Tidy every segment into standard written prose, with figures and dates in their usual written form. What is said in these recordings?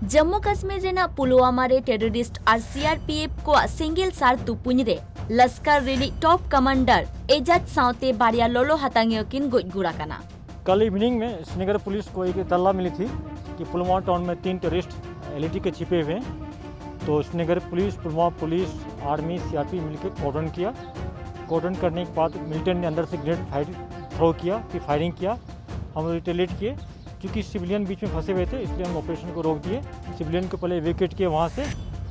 जम्मू काश्मीर रेना पुलवामा रे टेररिस्ट और सीआरपीएफ को सिंगल सार तुपुन रे लश्कर रेनी टॉप कमांडर एजाज साउते बारिया लोलो हतांगियो किन गुड़ा काना। कल इवनिंग में श्रीनगर पुलिस को एक इत्तला मिली थी कि पुलवामा टाउन में 3 टेररिस्ट एलईटी के छिपे हुए हैं। तो Srinagar police, Pulwama police, army, CRP मिलकर कॉर्डन किया। कॉर्डन करने के बाद मिलिटेंट ने अंदर से ग्रेनेड थ्रो किया, फिर फायरिंग किया। हम रिटेलिएट किए, क्योंकि सिविलियन बीच में फंसे हुए थे, इसलिए हम ऑपरेशन को रोक दिए। सिविलियन को पहले इवैक्यूएट किए वहाँ से।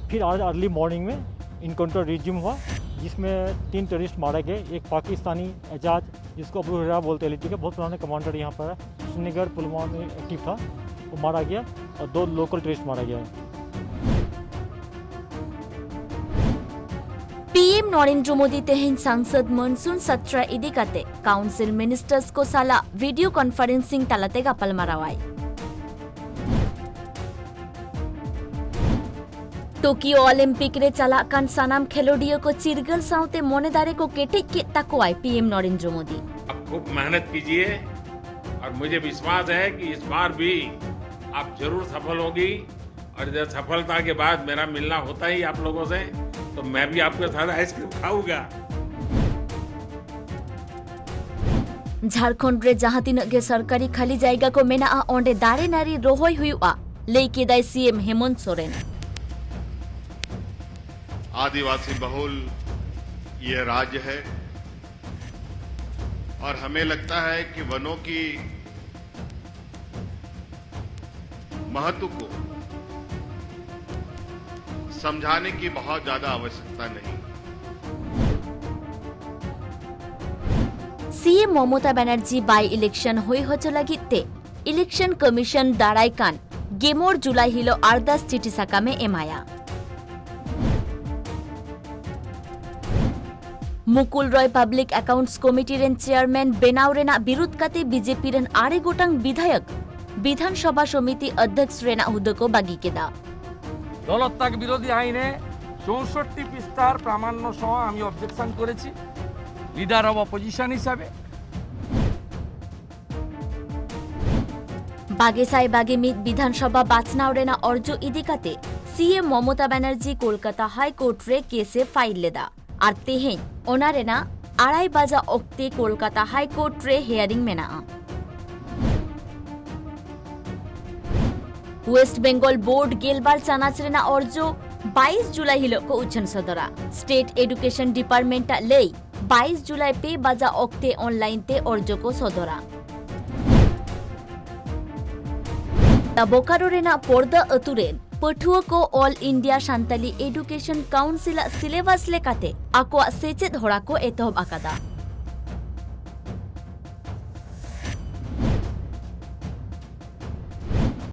फिर आज अर्ली मॉर्निंग में इनकाउंटर रिज्यूम हुआ, जिसमें 3 टेररिस्ट मारे गए। एक पाकिस्तानी एजाज, जिसको अबू हुरैरा बोलते हैं, एलईटी का बहुत पुराना कमांडर यहाँ पर है, श्रीनगर पुलवामा में एक्टिव था, वो मारा गया। और 2 लोकल टेररिस्ट मारा गया है। पीएम नरेंद्र मोदी तेहन सांसद मनसून सत्र इदी काते काउंसिल मिनिस्टर्स को साला वीडियो कॉन्फ्रेंसिंग तालाते गापल मारावाई। टोकियो ओलंपिक रे चला कान सानाम खेलोडियो को चिरगल साउते मोनेदारे को केटे के तकवाई पीएम नरेंद्र मोदी। आप खूब मेहनत कीजिए और मुझे विश्वास है कि इस बार भी आप जरूर सफल होगी। और जब सफलता के बाद मेरा मिलना होता ही आप लोगों से, तो मैं भी आपके साथ आइसक्रीम खाऊंगा। झारखंड रे जहां तीन गे सरकारी खाली जायगा को मेना ओंडे दारे नारी रोहय हुआ लेके दाई सीएम हेमंत सोरेन। आदिवासी बहुल ये राज्य है और हमें लगता है कि वनों की महत्व को समझाने की बहुत ज्यादा आवश्यकता नहीं। CM Mamata Banerjee by election हुई हजो लगिते इलेक्शन कमीशन दाराय कान गेमोर जुलाई हिलो आरदास चिठी साकामे एमाया। Mukul Roy public accounts committee रेन चेयरमैन बेनाव रेना बिरुद काते बीजेपी रेन 8 गोटांग विधायक विधानसभा समिति अध्यक्ष रेना हुदो को बागी केदा। দলত্যাগ বিরোধী আইনে 64 পৃষ্ঠার প্রামাণ্য সহ আমি অবজেকশন করেছি লিডার অব অপোজিশন হিসাবে। বাগেসাই বাগেমিত বিধানসভা বাছনাও রেনা urge ইদিকাতে CM Mamata Banerjee Kolkata high court रे केसे फाइल लेदा और तेहें ओना रेना 2:30 बजा ओक्ते कोलकाता हाईकोर्ट रे हियरिंग मेना। वेस्ट बेंगल बोर्ड गेलबार चानाच रेना अर्जो 22 जुलाई हिलो को उच्छन सदरा स्टेट एडुकेशन डिपार्टमेंट ले 22 जुलाई पे बजा ओक्ते ऑनलाइन ते अर्जो को सदरा। बोकारो रेना पर्दा अतुरेन पठुआ को all India Santali education council syllabus लेकाते आकोआ सेचेद होड़ा को एतहब आकादा।